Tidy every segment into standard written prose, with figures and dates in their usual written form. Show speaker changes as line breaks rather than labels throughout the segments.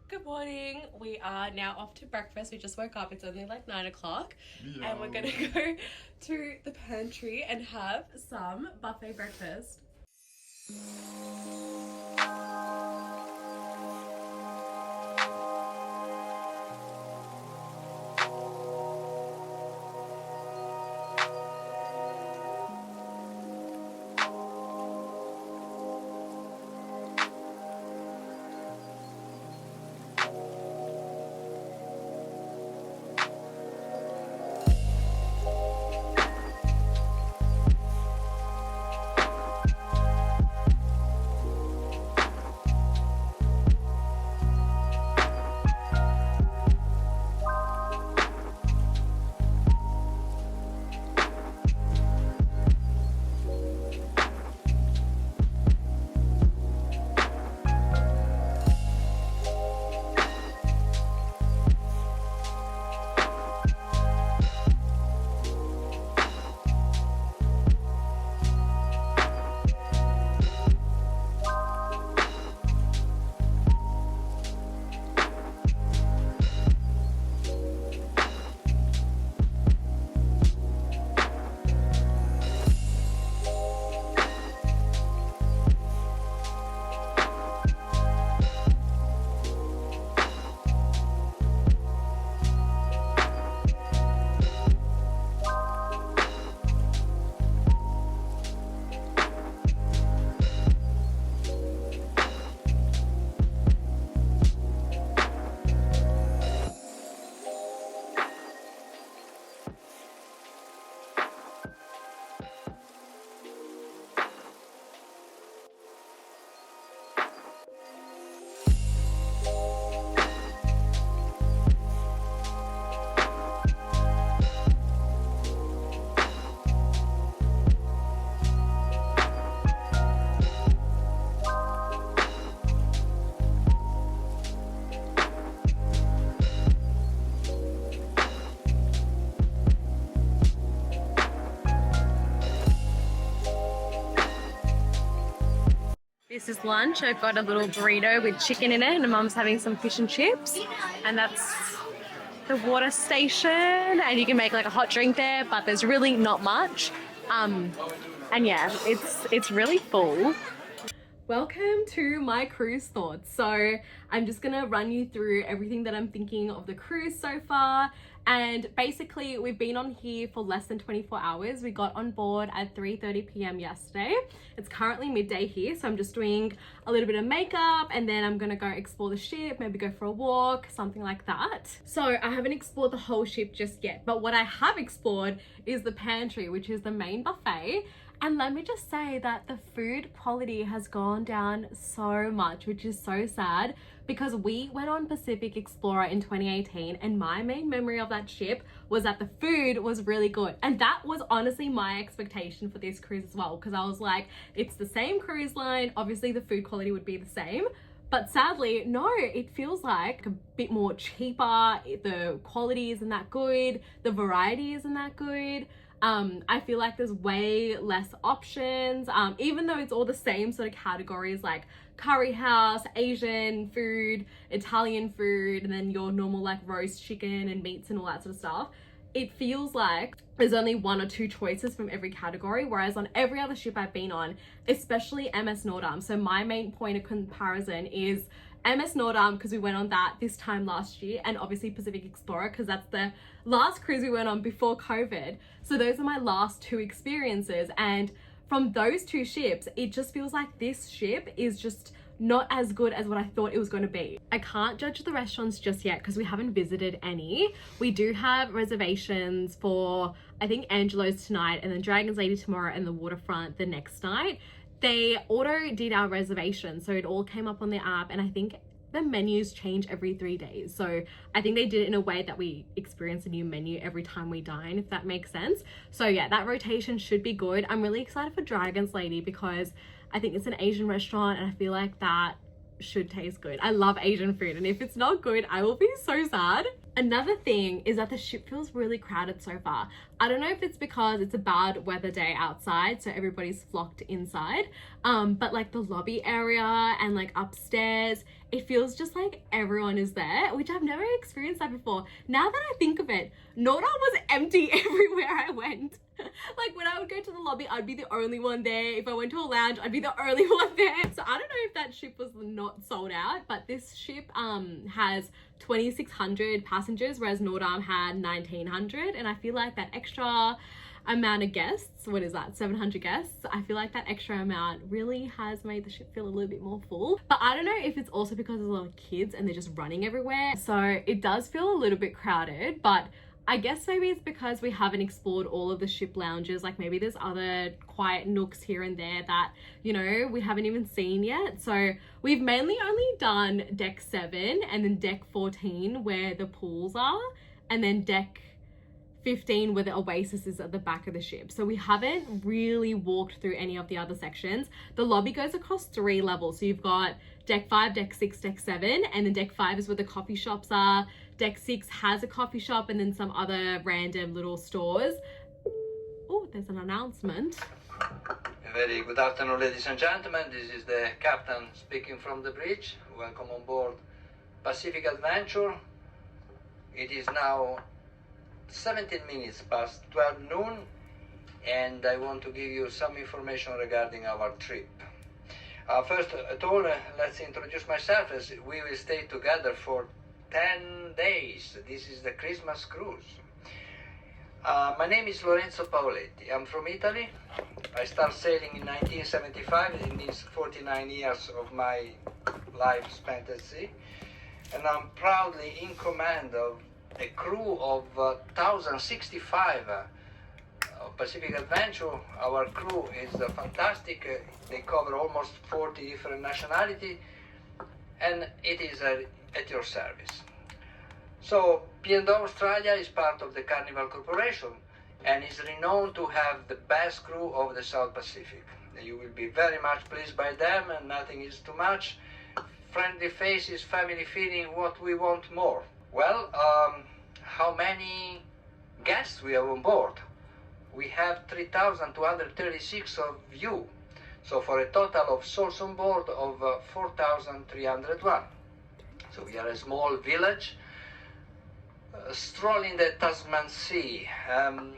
Good morning. We are now off to breakfast. We just woke up. It's only like 9 o'clock.
Yeah.
And we're going to go to the pantry and have some buffet breakfast. This is lunch. I've got a little burrito with chicken in it and Mum's having some fish and chips. And that's the water station. And you can make like a hot drink there, but there's really not much. And yeah, it's really full. Welcome to my cruise thoughts. So I'm just gonna run you through everything that I'm thinking of the cruise so far. And basically we've been on here for less than 24 hours. We got on board at 3:30 p.m. yesterday. It's currently midday here, so I'm just doing a little bit of makeup and then I'm gonna go explore the ship, maybe go for a walk, something like that. So I haven't explored the whole ship just yet, but what I have explored is the pantry, which is the main buffet. And let me just say that the food quality has gone down so much, which is so sad, because we went on Pacific Explorer in 2018 and my main memory of that ship was that the food was really good. And that was honestly my expectation for this cruise as well, because I was like, it's the same cruise line, obviously the food quality would be the same. But sadly, no, it feels like a bit more cheaper. The quality isn't that good. The variety isn't that good. I feel like there's way less options, even though it's all the same sort of categories like curry house, Asian food, Italian food, and then your normal like roast chicken and meats and all that sort of stuff. It feels like there's only one or two choices from every category, whereas on every other ship I've been on, especially MS Nordam. So my main point of comparison is MS Nordam, because we went on that this time last year, and obviously Pacific Explorer, because that's the last cruise we went on before COVID. So those are my last two experiences. And from those two ships, it just feels like this ship is just not as good as what I thought it was going to be. I can't judge the restaurants just yet because we haven't visited any. We do have reservations for, I think, Angelo's tonight and then Dragon's Lady tomorrow and the Waterfront the next night. They auto did our reservation, so it all came up on the app, and I think the menus change every 3 days. So I think they did it in a way that we experience a new menu every time we dine, if that makes sense. So yeah, that rotation should be good. I'm really excited for Dragon's Lady because I think it's an Asian restaurant and I feel like that should taste good. I love Asian food, and if it's not good, I will be so sad. Another thing is that the ship feels really crowded so far. I don't know if it's because it's a bad weather day outside, so everybody's flocked inside. But like the lobby area and like upstairs, it feels just like everyone is there, which I've never experienced that before. Now that I think of it, Nordam was empty everywhere I went. Like when I would go to the lobby, I'd be the only one there. If I went to a lounge, I'd be the only one there. So I don't know if that ship was not sold out, but this ship has 2,600 passengers, whereas Nordam had 1,900. And I feel like that extra amount of guests, what is that, 700 guests, I feel like that extra amount really has made the ship feel a little bit more full. But I don't know if it's also because there's a lot of kids and they're just running everywhere, so it does feel a little bit crowded. But I guess maybe it's because we haven't explored all of the ship lounges. Like maybe there's other quiet nooks here and there that, you know, we haven't even seen yet. So we've mainly only done deck 7 and then deck 14 where the pools are, and then deck 15 where the oasis is at the back of the ship. So we haven't really walked through any of the other sections. The lobby goes across 3 levels. So you've got deck 5, deck 6, deck 7, and then deck 5 is where the coffee shops are. Deck 6 has a coffee shop and then some other random little stores. Oh, there's an announcement.
A very good afternoon, ladies and gentlemen. This is the captain speaking from the bridge. Welcome on board Pacific Adventure. It is now 17 minutes past 12 noon, and I want to give you some information regarding our trip. First of all, let's introduce myself, as we will stay together for 10 days. This is the Christmas cruise. My name is Lorenzo Paoletti. I'm from Italy. I started sailing in 1975. It means 49 years of my life spent at sea. And I'm proudly in command of a crew of 1,065 of Pacific Adventure. Our crew is fantastic. They cover almost 40 different nationalities, and it is at your service. So P&O Australia is part of the Carnival Corporation and is renowned to have the best crew of the South Pacific. You will be very much pleased by them, and nothing is too much. Friendly faces, family feeling, what we want more. Well, how many guests we have on board? We have 3,236 of you. So for a total of souls on board of 4,301. So we are a small village strolling the Tasman Sea. I'm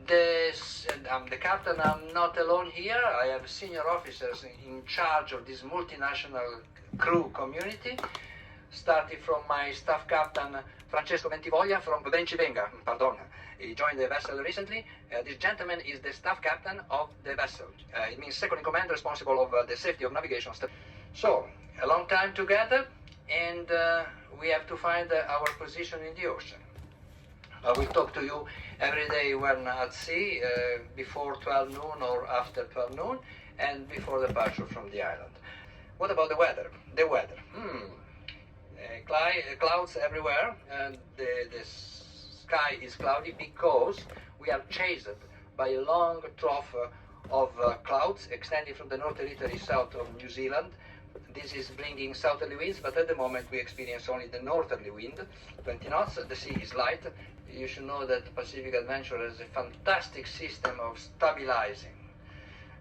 the captain. I'm not alone here. I have senior officers in charge of this multinational crew community, starting from my staff captain Francesco Ventivoglia from Bencivenga. Pardon. He joined the vessel recently. This gentleman is the staff captain of the vessel. It means second in command, responsible of the safety of navigation. So, a long time together, and we have to find our position in the ocean. I will talk to you every day when at sea, before 12 noon or after 12 noon, and before departure from the island. What about the weather? The weather. Clouds everywhere, and the sky is cloudy because we are chased by a long trough of clouds extending from the North Territory south of New Zealand. This is bringing southerly winds, but at the moment we experience only the northerly wind, 20 knots. The sea is light. You should know that Pacific Adventure has a fantastic system of stabilizing.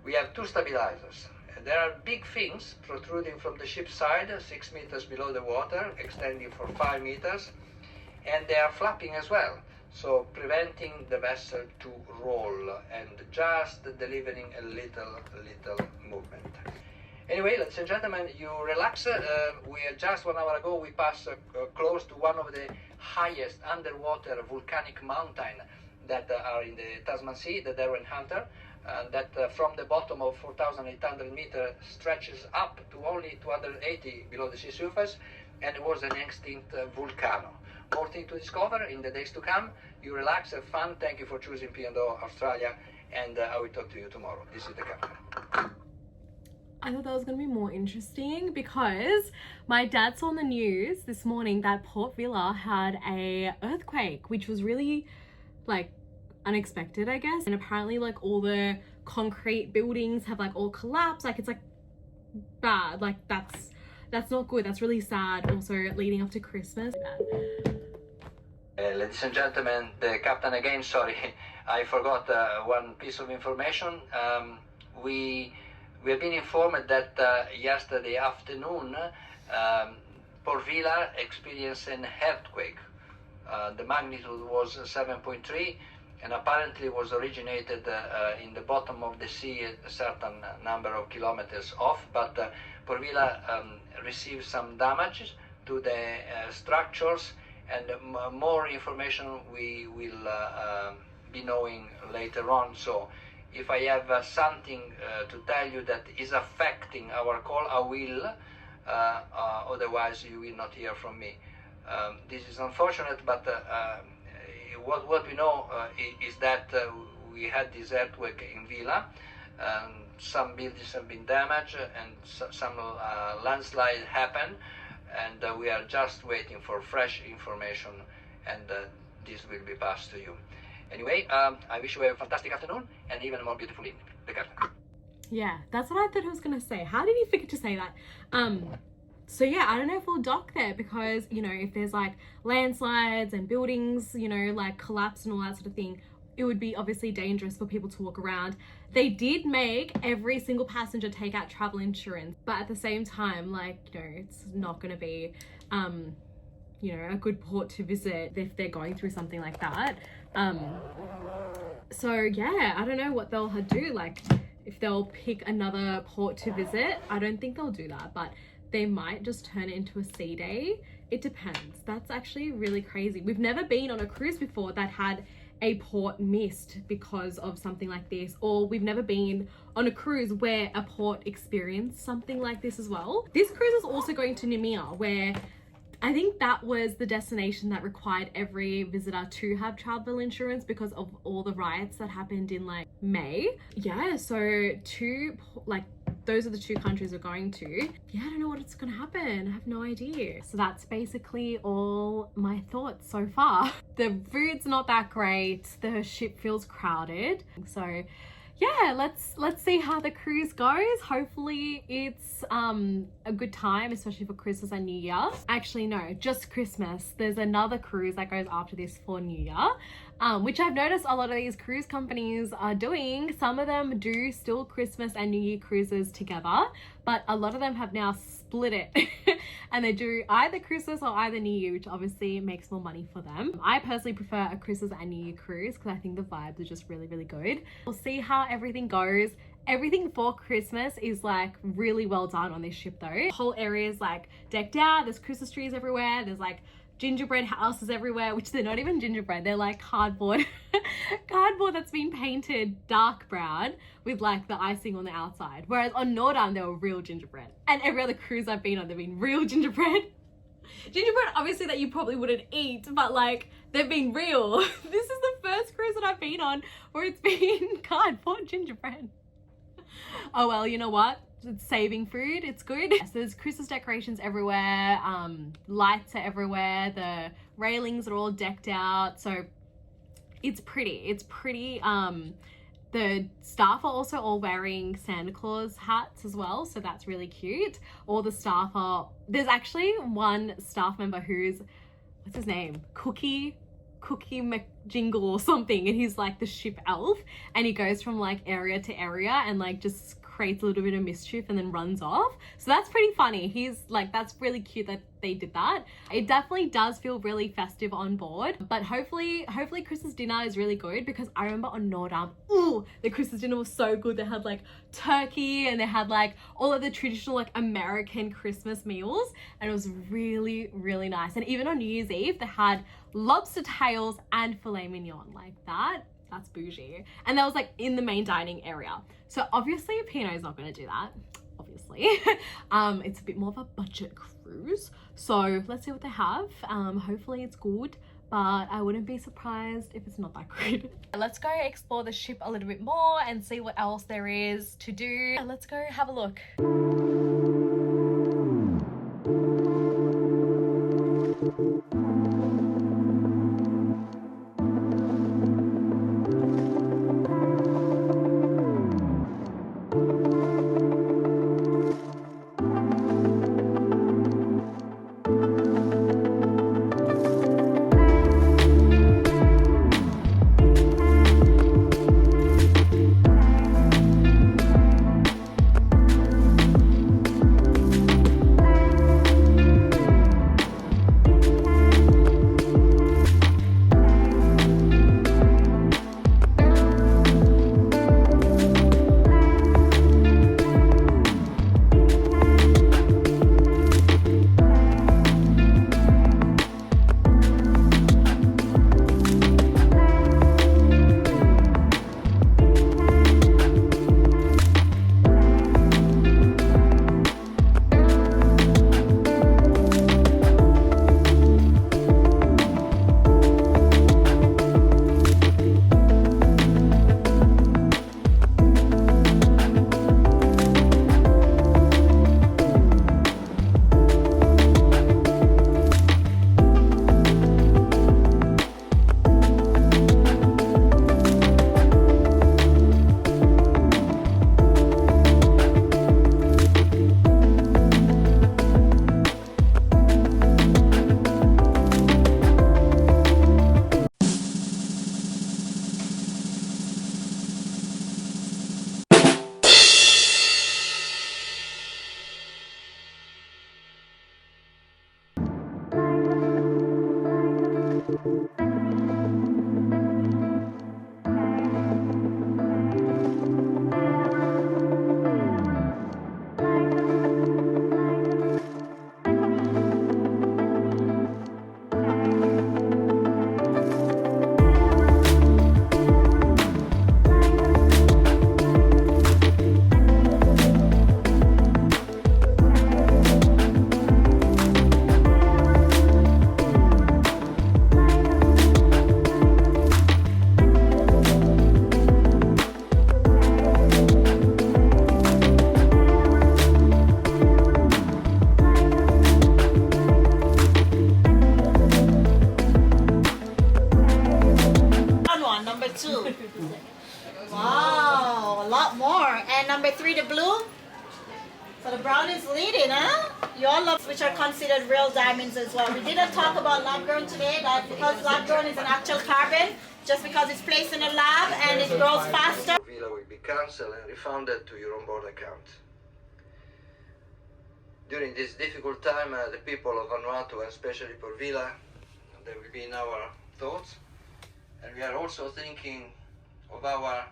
We have 2 stabilizers. There are big fins protruding from the ship's side, 6 meters below the water, extending for 5 meters, and they are flapping as well, so preventing the vessel to roll and just delivering a little movement. Anyway, ladies and gentlemen, you relax. We just 1 hour ago we passed close to one of the highest underwater volcanic mountains that are in the Tasman Sea, the Darwin Hunter. That from the bottom of 4,800 meters stretches up to only 280 below the sea surface, and it was an extinct volcano. More things to discover in the days to come. You relax, have fun. Thank you for choosing P&O Australia, and I will talk to you tomorrow. This is the captain.
I thought that was going to be more interesting because my dad saw on the news this morning that Port Vila had a earthquake, which was really like unexpected, I guess. And apparently like all the concrete buildings have like all collapsed. Like it's like bad. Like that's not good. That's really sad. Also leading up to Christmas.
Ladies and gentlemen, the captain again, sorry, I forgot one piece of information. We have been informed that yesterday afternoon, Port Vila experienced an earthquake. The magnitude was 7.3 and apparently was originated in the bottom of the sea a certain number of kilometers off, but Port Vila received some damage to the structures, and more information we will be knowing later on. So if I have something to tell you that is affecting our call, I will, otherwise you will not hear from me. This is unfortunate, but what we know is that we had this earthquake in Vila. Some buildings have been damaged and some landslide happened, and we are just waiting for fresh information, and this will be passed to you. Anyway, I wish you a fantastic afternoon and even a more beautiful evening. The captain.
Yeah, that's what I thought he was gonna say. How did he forget to say that? So yeah, I don't know if we'll dock there because, you know, if there's like landslides and buildings, you know, like collapse and all that sort of thing, it would be obviously dangerous for people to walk around. They did make every single passenger take out travel insurance, but at the same time, like, you know, it's not going to be, you know, a good port to visit if they're going through something like that. So yeah, I don't know what they'll do. Like, if they'll pick another port to visit, I don't think they'll do that, but they might just turn it into a sea day. It depends. That's actually really crazy. We've never been on a cruise before that had a port missed because of something like this, or we've never been on a cruise where a port experienced something like this as well. This cruise is also going to Namia, where I think that was the destination that required every visitor to have travel insurance because of all the riots that happened in like May. Yeah, so those are the two countries we're going to. Yeah, I don't know what's gonna happen. I have no idea. So that's basically all my thoughts so far. The food's not that great. The ship feels crowded. So yeah, let's see how the cruise goes. Hopefully it's a good time, especially for Christmas and New Year. Actually, no, just Christmas. There's another cruise that goes after this for New Year, which I've noticed a lot of these cruise companies are doing. Some of them do still Christmas and New Year cruises together, but a lot of them have now split it and they do either Christmas or either New Year, which obviously makes more money for them. I personally prefer a Christmas and New Year cruise because I think the vibes are just really, really good. We'll see how everything goes. Everything for Christmas is like really well done on this ship though. The whole area is like decked out. There's Christmas trees everywhere. There's like gingerbread houses everywhere, which they're not even gingerbread, they're like cardboard that's been painted dark brown with like the icing on the outside, whereas on Nordam they were real gingerbread, and every other cruise I've been on they've been real gingerbread obviously that you probably wouldn't eat, but like they've been real. This is the first cruise that I've been on where it's been cardboard gingerbread. Oh well, you know what, it's saving food, it's good. So there's Christmas decorations everywhere, lights are everywhere, the railings are all decked out, so it's pretty. The staff are also all wearing Santa Claus hats as well, so that's really cute. All the staff are, there's actually one staff member who's, what's his name, Cookie McJingle or something, and he's like the ship elf, and he goes from like area to area and like just creates a little bit of mischief and then runs off. So that's pretty funny. He's like, that's really cute that they did that. It definitely does feel really festive on board, but hopefully Christmas dinner is really good, because I remember on Nordam, ooh, the Christmas dinner was so good. They had like turkey and they had like all of the traditional like American Christmas meals, and it was really, really nice. And even on New Year's Eve, they had lobster tails and filet mignon. Like that's bougie. And that was like in the main dining area. So obviously Pinot's not going to do that, obviously. It's a bit more of a budget cruise, so let's see what they have. Hopefully it's good, but I wouldn't be surprised if it's not that good. Let's go explore the ship a little bit more and see what else there is to do. Let's go have a look.
Number 2. Wow, a lot more. And number 3, the blue. So the brown is leading, huh? You all love, which are considered real diamonds as well. We didn't talk about lab grown today, that because lab grown is an actual carbon, just because it's placed in a lab and it grows faster.
Port Vila will be cancelled and refunded to your onboard account. During this difficult time, the people of Vanuatu and especially Port Vila, they will be in our thoughts. And we are also thinking of our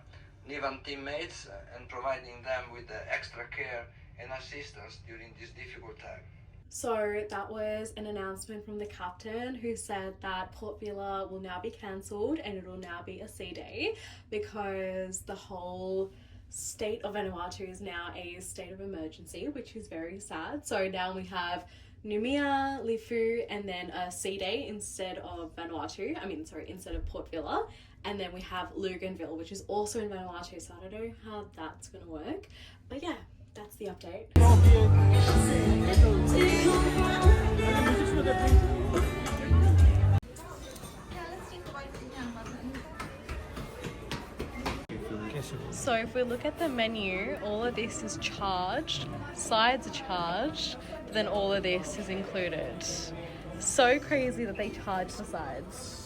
Nivan teammates and providing them with the extra care and assistance during this difficult time.
So that was an announcement from the captain who said that Port Vila will now be cancelled and it will now be a sea day because the whole state of Vanuatu is now a state of emergency, which is very sad. So now we have Numia, Lifu, and then a sea day instead of instead of Port Vila. And then we have Luganville, which is also in Vanuatu, so I don't know how that's going to work. But yeah, that's the update. So if we look at the menu, all of this is charged, sides are charged, but then all of this is included. So crazy that they charge the sides.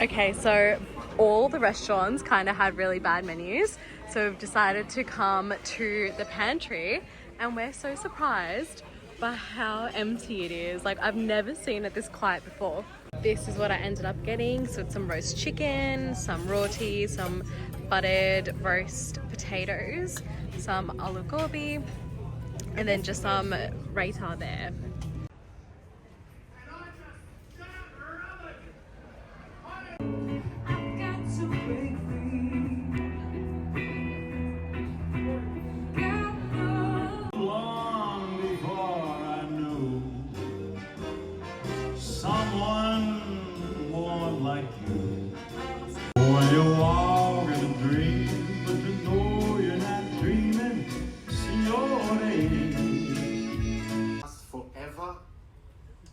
Okay, so all the restaurants kind of had really bad menus, so we've decided to come to the pantry, and we're so surprised by how empty it is. Like, I've never seen it this quiet before. This is what I ended up getting. So it's some roast chicken, some roti, some buttered roast potatoes, some aloo gobi, and then just some raita there.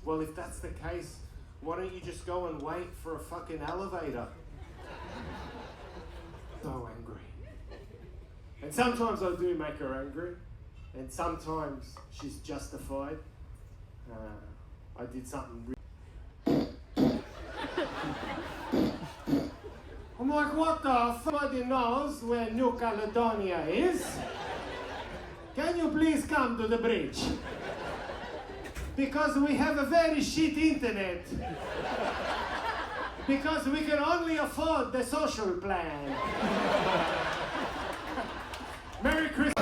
Well, if that's the case, why don't you just go and wait for a fucking elevator? So angry. And sometimes I do make her angry, and sometimes she's justified. I did something I'm like, what the fuck? Nobody knows where New Caledonia is. Can you please come to the bridge? Because we have a very shit internet. Because we can only afford the social plan. Merry Christmas.